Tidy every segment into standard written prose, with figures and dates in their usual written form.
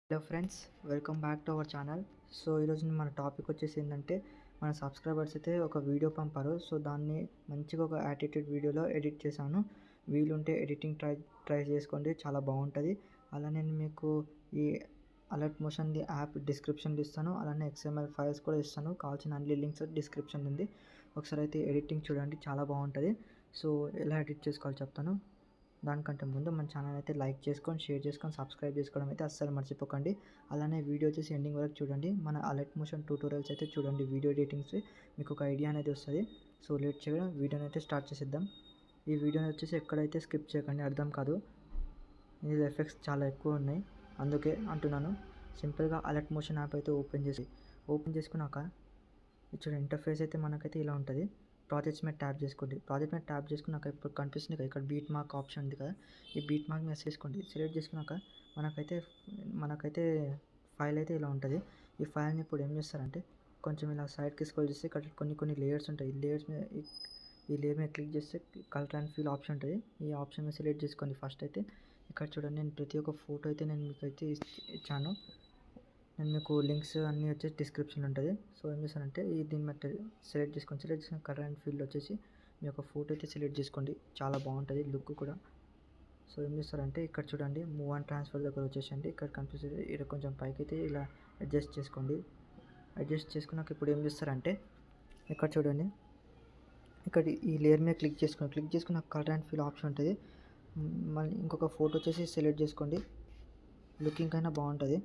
Hello friends, welcome back to our channel. So ఈరోజు మన topic వచ్చేసి ఏంటంటే, మన సబ్స్క్రైబర్స్ అయితే ఒక వీడియో పంపారు. సో దాన్ని మంచిగా ఒక యాటిట్యూడ్ వీడియోలో ఎడిట్ చేశాను. వీలుంటే ఎడిటింగ్ ట్రై చేసుకోండి, చాలా బాగుంటుంది. అలానే నేను మీకు ఈ అలర్ట్ మోషన్ది యాప్ డిస్క్రిప్షన్లో ఇస్తాను. అలానే XML ఫైల్స్ కూడా ఇస్తాను. కావాల్సిన అన్ని లింక్స్ డిస్క్రిప్షన్ ఉంది. ఒకసారి అయితే ఎడిటింగ్ చూడండి, చాలా బాగుంటుంది. సో ఎలా ఎడిట్ చేసుకోవాలో చెప్తాను. దానికంటే ముందు మన ఛానల్ అయితే లైక్ చేసుకొని, షేర్ చేసుకొని, సబ్స్క్రైబ్ చేసుకోవడం అయితే అస్సలు మర్చిపోకండి. అలానే వీడియో వచ్చేసి ఎండింగ్ వరకు చూడండి. మన అలర్ట్ మోషన్ ట్యూటోరియల్స్ అయితే చూడండి, వీడియో ఎడిటింగ్స్, మీకు ఒక ఐడియా అనేది వస్తుంది. సో లేట్ చేయడం వీడియోని అయితే స్టార్ట్ చేసేద్దాం. ఈ వీడియోని వచ్చేసి ఎక్కడైతే స్కిప్ చేయకండి, అర్థం కాదు. ఇందులో ఎఫెక్ట్స్ చాలా ఎక్కువ ఉన్నాయి, అందుకే అంటున్నాను. సింపుల్గా అలర్ట్ మోషన్ యాప్ అయితే ఓపెన్ చేసుకున్నాక ఇక్కడ ఇంటర్ఫేస్ అయితే మనకైతే ఇలా ఉంటుంది. ప్రాజెక్ట్స్ మీద ట్యాప్ చేసుకోండి. ప్రాజెక్ట్ మీద ట్యాప్ చేసుకున్నాక ఇప్పుడు కనిపిస్తుంది కదా, ఇక్కడ బీట్ మార్క్ ఆప్షన్ ఉంది కదా, ఈ బీట్ మార్క్ మీద చేసుకోండి. సెలెక్ట్ చేసుకున్నాక మనకైతే ఫైల్ అయితే ఇలా ఉంటుంది. ఈ ఫైల్ని ఇప్పుడు ఏం చేస్తారంటే, కొంచెం ఇలా సైడ్కి స్క్రోల్ చేస్తే ఇక్కడ కొన్ని లేయర్స్ ఉంటాయి. ఈ లేయర్ మీద క్లిక్ చేస్తే కలర్ అండ్ ఫీల్ ఆప్షన్ ఉంటుంది. ఈ ఆప్షన్ మీద సెలెక్ట్ చేసుకోండి. ఫస్ట్ అయితే ఇక్కడ చూడండి, నేను ప్రతి ఒక్క ఫోటో అయితే నేను మీకు అయితే ఇచ్చాను. నేను మీకు లింక్స్ అన్నీ వచ్చేసి డిస్క్రిప్షన్ ఉంటుంది. సో ఏం చేస్తానంటే, దీని మీద సెలెక్ట్ చేసుకున్న కలర్ అండ్ ఫీల్డ్ వచ్చేసి మీ యొక్క ఫోటో అయితే సెలెక్ట్ చేసుకోండి, చాలా బాగుంటుంది లుక్ కూడా. సో ఏం చేస్తారంటే, ఇక్కడ చూడండి, మూవ్ అండ్ ట్రాన్స్ఫర్ దగ్గర వచ్చేసండి. ఇక్కడ కనిపిస్తుంది, ఇక్కడ కొంచెం పైకి అయితే ఇలా అడ్జస్ట్ చేసుకోండి. అడ్జస్ట్ చేసుకున్నాక ఇప్పుడు ఏం చేస్తారంటే, ఇక్కడ చూడండి, ఇక్కడ ఈ లేయర్ మీద క్లిక్ చేసుకున్న కలర్ అండ్ ఫీల్ ఆప్షన్ ఉంటుంది. మళ్ళీ ఇంకొక ఫోటో వచ్చేసి సెలెక్ట్ చేసుకోండి, లుకింగ్ అయినా బాగుంటుంది.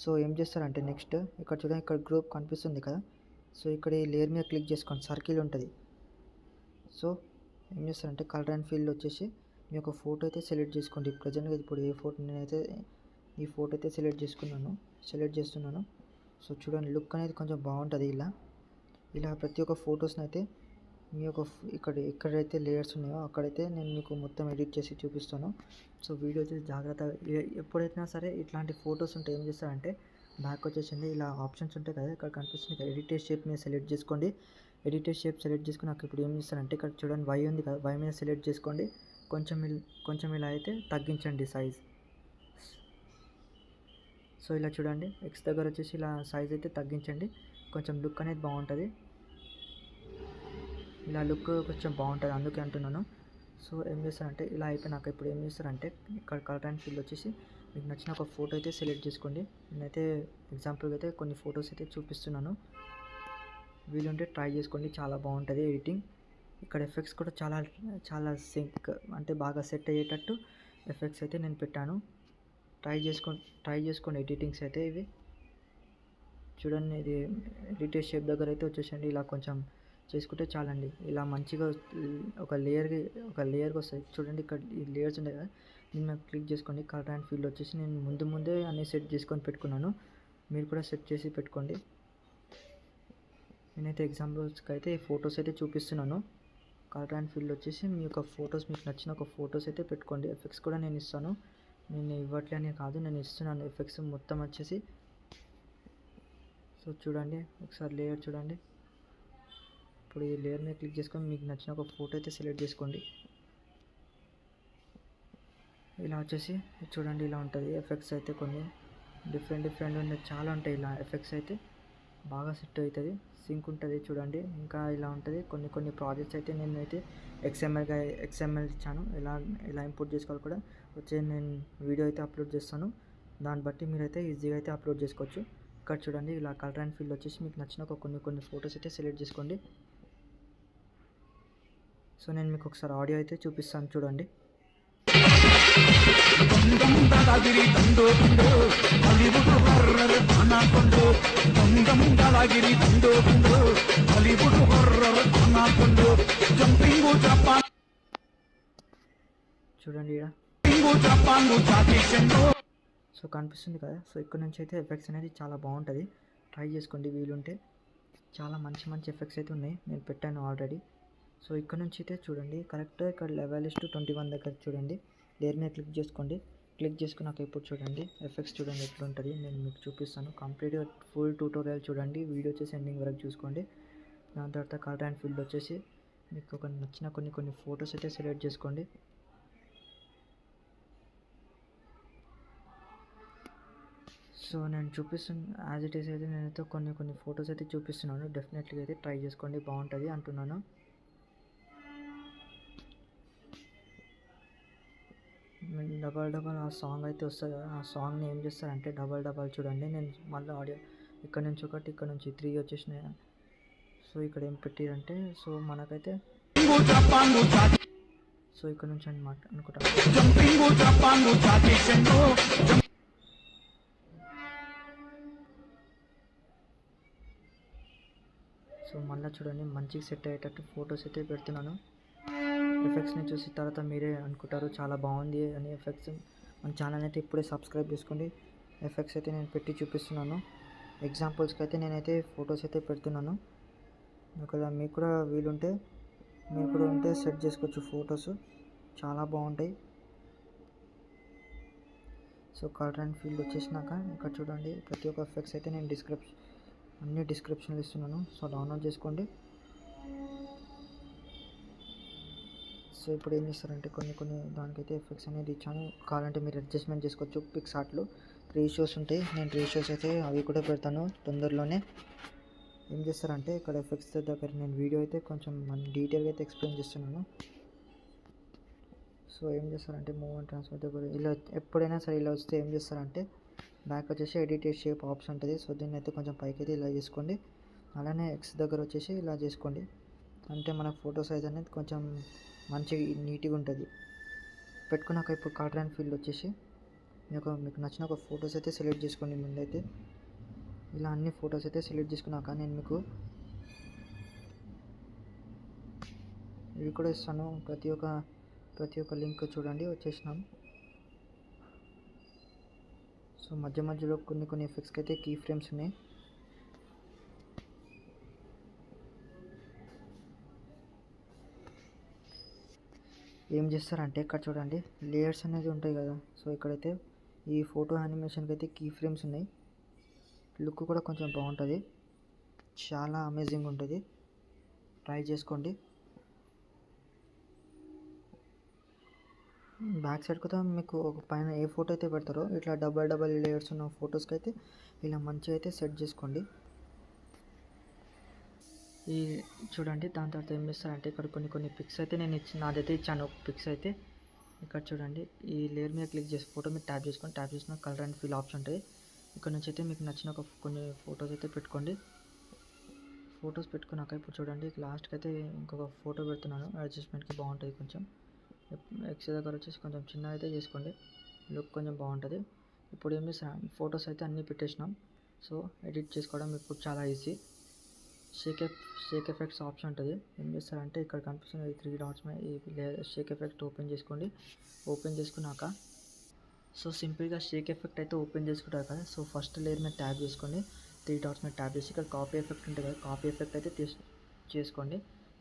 సో ఏం చేస్తారంటే, నెక్స్ట్ ఇక్కడ చూడండి, ఇక్కడ గ్రూప్ కనిపిస్తుంది కదా, సో ఇక్కడ ఈ లేయర్ మీద క్లిక్ చేసుకోండి, సర్కిల్ ఉంటుంది. సో ఏం చేస్తారంటే, కలర్ అండ్ ఫీల్డ్ వచ్చేసి మీ యొక్క ఫోటో అయితే సెలెక్ట్ చేసుకోండి. ప్రజెంట్గా ఇప్పుడు నేనైతే ఈ ఫోటో అయితే సెలెక్ట్ చేస్తున్నాను. సో చూడండి, లుక్ అనేది కొంచెం బాగుంటుంది. ఇలా ప్రతి ఒక్క ఫొటోస్ని అయితే మీ యొక్క ఎక్కడైతే లేయర్స్ ఉన్నాయో అక్కడైతే నేను మీకు మొత్తం ఎడిట్ చేసి చూపిస్తాను. సో వీడియో వచ్చేసి జాగ్రత్తగా, ఎప్పుడైనా సరే ఇట్లాంటి ఫొటోస్ ఉంటే ఏం చేస్తారంటే, బ్యాక్ వచ్చేసింది, ఇలా ఆప్షన్స్ ఉంటాయి కదా, ఇక్కడ కనిపిస్తుంది కదా, ఎడిట్ షేప్ మీద సెలెక్ట్ చేసుకోండి. ఎడిట్ షేప్ సెలెక్ట్ చేసుకున్నాక ఇప్పుడు ఏం చేస్తారంటే, ఇక్కడ చూడండి వై ఉంది కదా, వై మీద సెలెక్ట్ చేసుకోండి. కొంచెం ఇలా అయితే తగ్గించండి సైజ్. సో ఇలా చూడండి, ఎక్స్ దగ్గర వచ్చేసి ఇలా సైజ్ అయితే తగ్గించండి, కొంచెం లుక్ అనేది బాగుంటుంది. ఇలా లుక్ కొంచెం బాగుంటుంది, అందుకే అంటున్నాను. సో ఏం చేస్తారంటే, ఇలా అయిపోయినాక ఇప్పుడు ఏం చేస్తారంటే, ఇక్కడ కలర్ అండ్ ఫీల్డ్ వచ్చేసి మీకు నచ్చిన ఒక ఫోటో అయితే సెలెక్ట్ చేసుకోండి. నేనైతే ఎగ్జాంపుల్గా అయితే కొన్ని ఫొటోస్ అయితే చూపిస్తున్నాను, వీలుంటే ట్రై చేసుకోండి, చాలా బాగుంటుంది ఎడిటింగ్. ఇక్కడ ఎఫెక్ట్స్ కూడా చాలా సింక్ అంటే బాగా సెట్ అయ్యేటట్టు ఎఫెక్ట్స్ అయితే నేను పెట్టాను. ట్రై చేసుకోండి ఎడిటింగ్స్ అయితే. ఇవి చూడండి, ఇది ఎడిట్ షేప్ దగ్గర అయితే వచ్చేసండి, ఇలా కొంచెం చేసుకుంటే చాలండి. ఇలా మంచిగా ఒక లేయర్కి వస్తాయి. చూడండి, ఇక్కడ ఈ లేయర్స్ ఉంటాయి కదా, నేను క్లిక్ చేసుకోండి. కలర్ అండ్ ఫీల్డ్ వచ్చేసి నేను ముందే అన్నీ సెట్ చేసుకొని పెట్టుకున్నాను, మీరు కూడా సెట్ చేసి పెట్టుకోండి. నేనైతే ఎగ్జాంపుల్స్కి అయితే ఈ ఫొటోస్ అయితే చూపిస్తున్నాను. కలర్ అండ్ ఫీల్డ్ వచ్చేసి మీ యొక్క ఫొటోస్, మీకు నచ్చిన ఒక ఫొటోస్ అయితే పెట్టుకోండి. ఎఫెక్ట్స్ కూడా నేను ఇస్తాను, నేను ఇవ్వట్లే కాదు, నేను ఇస్తున్నాను ఎఫెక్ట్స్ మొత్తం వచ్చేసి. సో చూడండి, ఒకసారి లేయర్ చూడండి. ఇప్పుడు ఈ లేయర్ మీద క్లిక్ చేసుకొని మీకు నచ్చిన ఒక ఫోటో అయితే సెలెక్ట్ చేసుకోండి. ఇలా వచ్చేసి చూడండి, ఇలా ఉంటుంది. ఎఫెక్ట్స్ అయితే కొన్ని డిఫరెంట్ ఉన్నాయి, చాలా ఉంటాయి. ఇలా ఎఫెక్ట్స్ అయితే బాగా సెట్ అవుతుంది, సింక్ ఉంటుంది. చూడండి, ఇంకా ఇలా ఉంటుంది. కొన్ని ప్రాజెక్ట్స్ అయితే నేనైతే XML ఇచ్చాను, ఎలా ఇంపోర్ట్ చేసుకోవాలి కూడా వచ్చే నేను వీడియో అయితే అప్లోడ్ చేస్తాను. దాన్ని బట్టి మీరైతే ఈజీగా అయితే అప్లోడ్ చేసుకోవచ్చు. ఇక్కడ చూడండి, ఇలా కలర్ అండ్ ఫీల్డ్ వచ్చేసి మీకు నచ్చిన ఒక కొన్ని ఫొటోస్ అయితే సెలెక్ట్ చేసుకోండి. సో నేను మీకు ఒకసారి ఆడియో అయితే చూపిస్తాను, చూడండి. చూడండి, సో కనిపిస్తుంది కదా. సో ఇక్కడ నుంచి అయితే ఎఫెక్ట్స్ అనేది చాలా బాగుంటుంది, ట్రై చేసుకోండి వీలుంటే. చాలా మంచి ఎఫెక్ట్స్ అయితే ఉన్నాయి, నేను పెట్టాను ఆల్రెడీ. సో ఇక్కడ నుంచి అయితే చూడండి, కరెక్ట్గా ఇక్కడ లెవెల్ 21 దగ్గర చూడండి, లేయర్ మీద క్లిక్ చేసుకోండి. క్లిక్ చేసుకున్నాక ఇప్పుడు చూడండి, ఎఫెక్ట్స్ చూడండి ఎట్లా ఉంటుంది, నేను మీకు చూపిస్తాను. కంప్లీట్గా ఫుల్ ట్యూటోరియల్ చూడండి, వీడియో వచ్చేసి ఎండింగ్ వరకు చూసుకోండి. దాని తర్వాత కలర్ అండ్ ఫీల్డ్ వచ్చేసి మీకు ఒక నచ్చిన కొన్ని ఫొటోస్ అయితే సెలెక్ట్ చేసుకోండి. సో నేను యాజ్ ఇట్ ఈస్ అయితే నేనైతే కొన్ని ఫొటోస్ అయితే చూపిస్తున్నాను. డెఫినెట్లీ అయితే ట్రై చేసుకోండి, బాగుంటుంది అంటున్నాను. డబల్ డబల్ ఆ సాంగ్ అయితే వస్తుంది కదా, ఆ సాంగ్ని ఏం చేస్తారంటే డబల్ డబల్ చూడండి. నేను మళ్ళీ ఆడియో ఇక్కడ నుంచి ఒకటి, ఇక్కడ నుంచి 3 వచ్చేసినాయి. సో ఇక్కడ ఏం పెట్టారంటే, సో మనకైతే సో ఇక్కడ నుంచి అనమాట అనుకుంటా. సో మళ్ళీ చూడండి, మంచిగా సెట్ అయ్యేటట్టు ఫొటోస్ అయితే పెడుతున్నాను. ఎఫెక్ట్స్ని చూసిన తర్వాత మీరే అనుకుంటారు చాలా బాగుంది అని. ఎఫెక్ట్స్ మన ఛానల్ అయితే ఇప్పుడే సబ్స్క్రైబ్ చేసుకోండి. ఎఫెక్ట్స్ అయితే నేను పెట్టి చూపిస్తున్నాను. ఎగ్జాంపుల్స్కి అయితే నేనైతే ఫొటోస్ అయితే పెడుతున్నాను. ఒకవేళ మీకు కూడా వీలుంటే మీరు కూడా ఉంటే సెట్ చేసుకోవచ్చు. ఫొటోస్ చాలా బాగుంటాయి. సో కలర్ అండ్ ఫీల్డ్ వచ్చేసినాక ఇక్కడ చూడండి, ప్రతి ఒక్క ఎఫెక్ట్స్ అయితే నేను అన్ని డిస్క్రిప్షన్లో ఇస్తున్నాను. సో డౌన్లోడ్ చేసుకోండి. సో ఇప్పుడు ఏం చేస్తారంటే కొన్ని దానికైతే ఎఫెక్ట్స్ అనేది ఇచ్చాను. కావాలంటే మీరు అడ్జస్ట్మెంట్ చేసుకోవచ్చు. పిక్సార్ట్లో రేషియోస్ ఉంటాయి, నేను రేషియోస్ అయితే అవి కూడా పెడతాను తొందరలోనే. ఏం చేస్తారంటే ఇక్కడ ఎఫెక్ట్స్ దగ్గర నేను వీడియో అయితే కొంచెం డీటెయిల్గా అయితే ఎక్స్ప్లెయిన్ చేస్తున్నాను. సో ఏం చేస్తారంటే మూవ్ అండ్ ట్రాన్స్ఫర్ దగ్గర ఇలా ఎప్పుడైనా సరే ఇలా వస్తే ఏం చేస్తారంటే బ్యాక్ వచ్చేసి ఎడిట్ షేప్ ఆప్షన్ ఉంటుంది. సో దీన్ని అయితే కొంచెం పైకి అయితే ఇలా చేసుకోండి. అలానే ఎక్స్ దగ్గర వచ్చేసి ఇలా చేసుకోండి. అంటే మన ఫోటో సైజ్ అనేది కొంచెం మంచిగా నీట్గా ఉంటుంది. పెట్టుకున్నాక ఇప్పుడు కలర్ అండ్ ఫీల్డ్ వచ్చేసి మీకు నచ్చిన ఒక ఫొటోస్ అయితే సెలెక్ట్ చేసుకోండి. ముందైతే ఇలా అన్ని ఫొటోస్ అయితే సెలెక్ట్ చేసుకున్నాక నేను మీకు ఇవి కూడా ఇస్తాను. ప్రతి ఒక్క లింక్ చూడండి వచ్చేసినాం. సో మధ్యలో కొన్ని ఎఫెక్ట్స్కి అయితే కీ ఫ్రేమ్స్ ఉన్నాయి. ఏం చేస్తారంటే ఇక్కడ చూడండి, లేయర్స్ అనేది ఉంటాయి కదా. సో ఇక్కడైతే ఈ ఫోటో యానిమేషన్కి అయితే కీ ఫ్రేమ్స్ ఉన్నాయి. లుక్ కూడా కొంచెం బాగుంటుంది, చాలా అమేజింగ్ ఉంటుంది. ట్రై చేసుకోండి. బ్యాక్ సైడ్ కూడా మీకు ఒక పైన ఏ ఫోటో అయితే పెడతారో ఇట్లా డబల్ లేయర్స్ ఉన్న ఫొటోస్కి అయితే ఇలా మంచిగా అయితే సెట్ చేసుకోండి. ఈ చూడండి, దాని తర్వాత ఏం చేస్తారంటే ఇక్కడ కొన్ని పిక్స్ అయితే నేను నాదైతే ఇచ్చాను. పిక్స్ అయితే ఇక్కడ చూడండి, ఈ లేయర్ మీద క్లిక్ చేసి ఫోటో మీద ట్యాప్ చేసుకున్న కలర్ అండ్ ఫీల్ ఆప్షన్ ఉంటుంది. ఇక్కడ నుంచి అయితే మీకు నచ్చిన కొన్ని ఫొటోస్ అయితే పెట్టుకోండి. ఫొటోస్ పెట్టుకున్నాక ఇప్పుడు చూడండి, లాస్ట్కి అయితే ఇంకొక ఫోటో పెడుతున్నాను. అడ్జస్ట్మెంట్కి బాగుంటుంది. కొంచెం ఎక్స్ దగ్గర వచ్చేసి కొంచెం చిన్న అయితే చేసుకోండి, లుక్ కొంచెం బాగుంటుంది. ఇప్పుడు ఏం చేస్తాం, ఫొటోస్ అయితే అన్నీ పెట్టేసినాం. సో ఎడిట్ చేసుకోవడం ఇప్పుడు చాలా ఈజీ. షేక్ ఎఫెక్ట్స్ ఆప్షన్ ఉంటుంది. ఏం చేస్తారంటే ఇక్కడ కనిపిస్తున్న ఈ 3 డాట్స్ మీద ఈ షేక్ ఎఫెక్ట్ ఓపెన్ చేసుకోండి. ఓపెన్ చేసుకున్నాక సో సింపుల్గా షేక్ ఎఫెక్ట్ అయితే ఓపెన్ చేసుకుంటారు కదా. సో ఫస్ట్ లేయర్ మీద ట్యాప్ చేసుకోండి. 3 డాట్స్ మీద ట్యాప్ చేసి ఇక్కడ కాపీ ఎఫెక్ట్ ఉంటుంది కదా, కాపీ ఎఫెక్ట్ అయితే చేసుకోండి.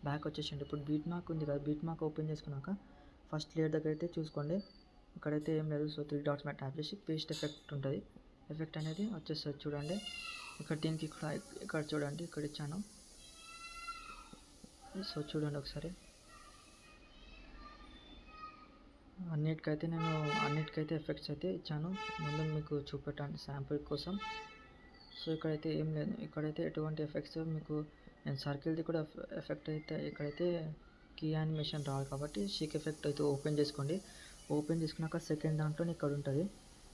బ్యాక్ వచ్చేసండి. ఇప్పుడు బీట్ మార్క్ ఉంది కదా, బీట్ మార్క్ ఓపెన్ చేసుకున్నాక ఫస్ట్ లేయర్ దగ్గర అయితే చూసుకోండి. ఇక్కడైతే ఏం లేదు. సో 3 డాట్స్ మీద ట్యాప్ చేసి పేస్ట్ ఎఫెక్ట్ ఉంటుంది. ఎఫెక్ట్ అనేది వచ్చేస్తుంది చూడండి. ఇక్కడ దీనికి ఇక్కడ చూడండి, ఇక్కడ ఇచ్చాను. సో చూడండి ఒకసారి. అన్నిటికైతే ఎఫెక్ట్స్ అయితే ఇచ్చాను. ముందు మీకు చూపెట్టాను శాంపుల్ కోసం. సో ఇక్కడైతే ఏం లేదు, ఇక్కడైతే ఎటువంటి ఎఫెక్ట్స్ మీకు నేను సర్కిల్ది కూడా ఎఫెక్ట్ అయితే ఇక్కడైతే కీ యానిమేషన్ రావాలి కాబట్టి షేక్ ఎఫెక్ట్ అయితే ఓపెన్ చేసుకోండి. ఓపెన్ చేసుకున్నాక సెకండ్ దాంట్లో ఇక్కడ ఉంటుంది.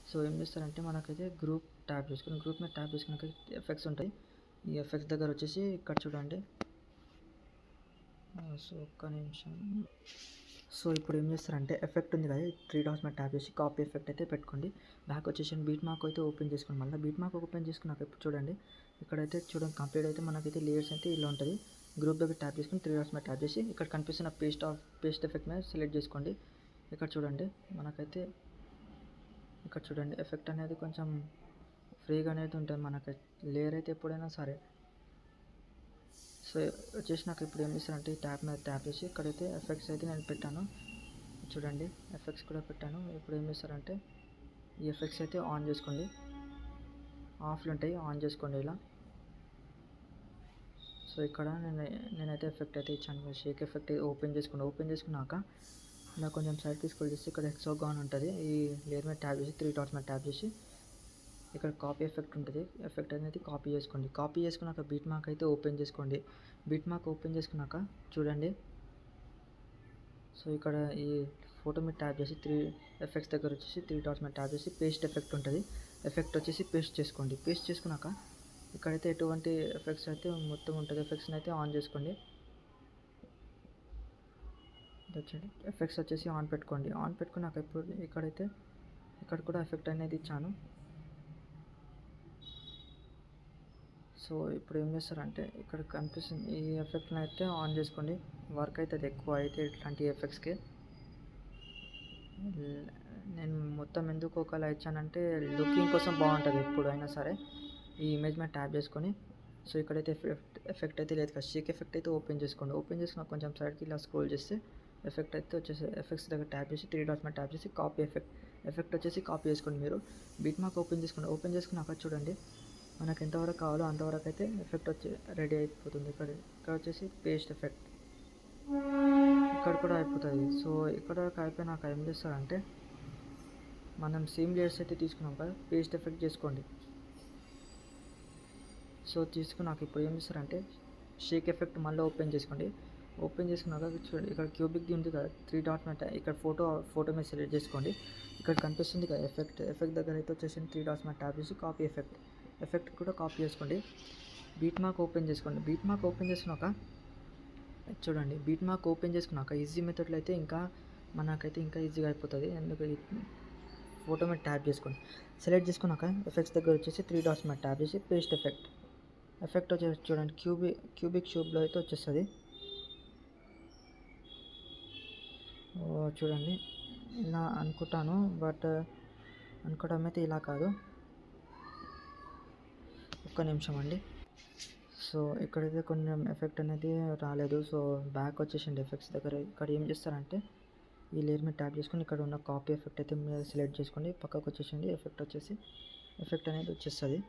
సో ఏం చేస్తారంటే మనకైతే గ్రూప్ ట్యాప్ చేసుకుని గ్రూప్ మీద ట్యాప్ చేసుకున్నాక ఎఫెక్ట్స్ ఉంటాయి. ఈ ఎఫెక్ట్స్ దగ్గర వచ్చేసి ఇక్కడ చూడండి. సో ఒక్క నిమిషం. సో ఇప్పుడు ఏం చేస్తారంటే ఎఫెక్ట్ ఉంది కదా, 3 డాట్స్ మీద ట్యాప్ చేసి కాపీ ఎఫెక్ట్ అయితే పెట్టుకోండి. బ్యాక్ వచ్చేసి బీట్ మార్క్ అయితే ఓపెన్ చేసుకోండి. మళ్ళీ బీట్ మార్క్ ఓపెన్ చేసుకున్నాక ఇప్పుడు చూడండి, ఇక్కడైతే చూడండి కంప్లీట్ అయితే మనకైతే లేయర్స్ అయితే ఇలా ఉంటుంది. గ్రూప్ దగ్గర ట్యాప్ చేసుకుని 3 డాట్స్ మీద ట్యాప్ చేసి ఇక్కడ కనిపిస్తున్న పేస్ట్ ఎఫెక్ట్ మీద సెలెక్ట్ చేసుకోండి. ఇక్కడ చూడండి మనకైతే ఇక్కడ చూడండి ఎఫెక్ట్ అనేది కొంచెం ఫ్రీగా అనేది ఉంటుంది మనకి లేయర్ అయితే ఎప్పుడైనా సరే. సో వచ్చేసి నాకు ఇప్పుడు ఏం చేస్తారంటే ట్యాప్ మీద ట్యాప్ చేసి ఇక్కడైతే ఎఫెక్ట్స్ అయితే నేను పెట్టాను చూడండి, ఎఫెక్ట్స్ కూడా పెట్టాను. ఇప్పుడు ఏం చేస్తారంటే ఈ ఎఫెక్ట్స్ అయితే ఆన్ చేసుకోండి. ఆఫ్లు ఉంటాయి, ఆన్ చేసుకోండి ఇలా. సో ఇక్కడ నేనైతే ఎఫెక్ట్ అయితే ఇచ్చాను. షేక్ ఎఫెక్ట్ ఓపెన్ చేసుకోండి. ఓపెన్ చేసుకున్నాక ఇలా కొంచెం సైడ్ తీసుకొని చేసి ఇక్కడ హెక్సాగాన్ ఉంటుంది. ఈ లేయర్ మీద ట్యాప్ చేసి 3 డాట్స్ మీద ట్యాప్ చేసి ఇక్కడ కాపీ ఎఫెక్ట్ ఉంటుంది. ఎఫెక్ట్ అనేది కాపీ చేసుకోండి. కాపీ చేసుకున్నాక బీట్ మార్క్ అయితే ఓపెన్ చేసుకోండి. బీట్ మార్క్ ఓపెన్ చేసుకున్నాక చూడండి. సో ఇక్కడ ఈ ఫోటో మీద ట్యాప్ చేసి 3 ఎఫెక్ట్స్ దగ్గర వచ్చేసి 3 డాట్స్ మీద ట్యాప్ చేసి పేస్ట్ ఎఫెక్ట్ ఉంటుంది. ఎఫెక్ట్ వచ్చేసి పేస్ట్ చేసుకోండి. పేస్ట్ చేసుకున్నాక ఇక్కడైతే ఎటువంటి ఎఫెక్ట్స్ అయితే మొత్తం ఉంటుంది. ఎఫెక్ట్స్ని అయితే ఆన్ చేసుకోండి. ఎఫెక్ట్స్ వచ్చేసి ఆన్ పెట్టుకోండి. ఆన్ పెట్టుకున్నాక ఇప్పుడు ఇక్కడ కూడా ఎఫెక్ట్ అనేది ఇచ్చాను. సో ఇప్పుడు ఏం చేస్తారంటే ఇక్కడ కనిపిస్తుంది ఈ ఎఫెక్ట్ని అయితే ఆన్ చేసుకోండి. వర్క్ అవుతుంది ఎక్కువ అయితే ఇట్లాంటి ఎఫెక్ట్స్కి. నేను మొత్తం ఎందుకు ఒకలా ఇచ్చానంటే లుకింగ్ కోసం బాగుంటుంది ఎప్పుడైనా సరే. ఈ ఇమేజ్ మీద ట్యాప్ చేసుకొని సో ఇక్కడైతే ఎఫెక్ట్ అయితే లేదు కదా, షేక్ ఎఫెక్ట్ అయితే ఓపెన్ చేసుకోండి. ఓపెన్ చేసుకున్న కొంచెం సైడ్కి ఇలా స్క్రోల్ చేస్తే ఎఫెక్ట్ అయితే వచ్చేసి ఎఫెక్ట్స్ దగ్గర ట్యాప్ చేసి 3 డాట్స్ మీద ట్యాప్ చేసి కాపీ ఎఫెక్ట్ వచ్చేసి కాపీ చేసుకోండి. మీరు బీట్ మార్క్ ఓపెన్ చేసుకోండి. ఓపెన్ చేసుకున్నాక చూడండి మనకు ఎంతవరకు కావాలో అంతవరకు అయితే ఎఫెక్ట్ వచ్చి రెడీ అయిపోతుంది. ఇక్కడ వచ్చేసి పేస్ట్ ఎఫెక్ట్ ఇక్కడ కూడా అయిపోతుంది. సో ఇక్కడ అయిపోయినాక ఏం చేస్తారంటే మనం సేమ్ లేయర్స్ అయితే తీసుకున్నాం కదా, పేస్ట్ ఎఫెక్ట్ చేసుకోండి. సో తీసుకున్నాక ఇప్పుడు ఏం చేస్తారంటే షేక్ ఎఫెక్ట్ మళ్ళీ ఓపెన్ చేసుకోండి. ఓపెన్ చేసుకున్నాక చూడండి ఇక్కడ క్యూబిక్ది ఉంది కదా 3 డాట్ మీద ఇక్కడ ఫోటో మీద సెలెక్ట్ చేసుకోండి. ఇక్కడ కనిపిస్తుంది కదా ఎఫెక్ట్ దగ్గర అయితే వచ్చేసి 3 డాట్స్ మీద ట్యాప్ చేసి కాపీ ఎఫెక్ట్ కూడా కాపీ చేసుకోండి. బీట్ మార్క్ ఓపెన్ చేసుకోండి. బీట్ మార్క్ ఓపెన్ చేసుకున్నాక చూడండి, బీట్ మార్క్ ఓపెన్ చేసుకున్నాక ఈజీ మెథడ్లో అయితే మనకైతే ఇంకా ఈజీగా అయిపోతుంది. ఎందుకు ఫోటో మీద ట్యాప్ చేసుకోండి. సెలెక్ట్ చేసుకున్నాక ఎఫెక్ట్స్ దగ్గర వచ్చేసి 3 డాట్స్ మీద ట్యాప్ చేసి పేస్ట్ ఎఫెక్ట్ వచ్చేసి చూడండి క్యూబిక్ షూబ్లో అయితే వచ్చేస్తుంది. చూడండి ఇలా అనుకుంటాను, బట్ అనుకోవడం అయితే ఇలా కాదు. ఒక్క నిమిషం అండి. సో ఇక్కడైతే కొంచెం ఎఫెక్ట్ అనేది రాలేదు. సో బ్యాక్ వచ్చేసిండి ఎఫెక్ట్స్ దగ్గర. ఇక్కడ ఏం చేస్తారంటే ఈ లేయర్ మీద ట్యాప్ చేసుకొని ఇక్కడ ఉన్న కాపీ ఎఫెక్ట్ అయితే మీరు సెలెక్ట్ చేసుకోండి. పక్కకు వచ్చేసిండి ఎఫెక్ట్ అనేది వచ్చేస్తుంది.